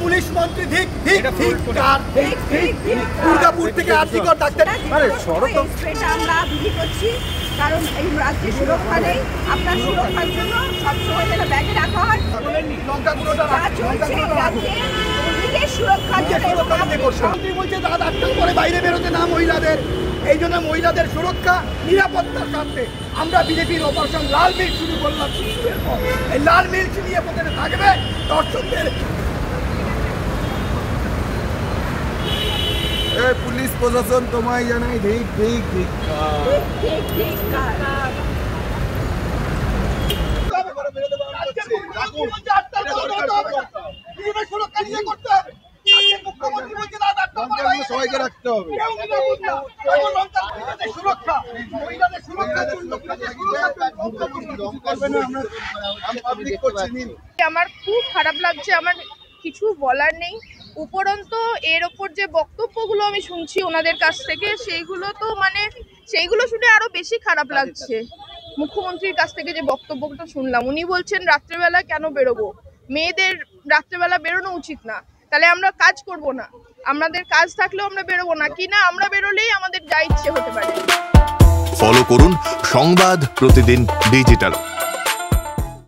Police মন্ত্রী ঠিক দুর্গাপুর থেকে আর্থিকর ডাক্তার আমরা বিলি করছি, কারণ এই রাজ্যের সুরক্ষা নেই। আপনার সুরক্ষার জন্য সবসময় যেন ব্যাগে রাখা হয়। বলছে রাত 8টার পরে বাইরে বেরোতে না মহিলাদের, এই জন্য মহিলাদের সুরক্ষা নিরাপত্তার স্বার্থে আমরা বিজেপির অপারেশন লাল মিল্ক শুরু করলাম। এই লাল মিল্ক নিয়ে প্রথমে থাকবে দর্শকদের। পুলিশ প্রশাসন তোমায় জানাই ঠিক সবাইকে রাখতে হবে। আমার খুব খারাপ লাগছে, আমার কিছু বলার নেই। উপরন্তু এর ওপর যে বক্তব্যগুলো আমি শুনছি ওনাদের কাছ থেকে, সেইগুলো শুনে আরো বেশি খারাপ লাগছে। মুখ্যমন্ত্রীর কাছ থেকে যে বক্তব্যটা শুনলাম, উনি বলছেন রাত্রেবেলা কেন বেরোবো, মেয়েদের রাত্রেবেলা বেরোনো উচিত না, তাহলে আমরা কাজ করব না, আমাদের কাজ থাকলেও আমরা বেরোবো না, কিনা আমরা বেরোলেই আমাদের যা ইচ্ছে হতে পারে। ফলো করুন সংবাদ প্রতিদিন ডিজিটাল।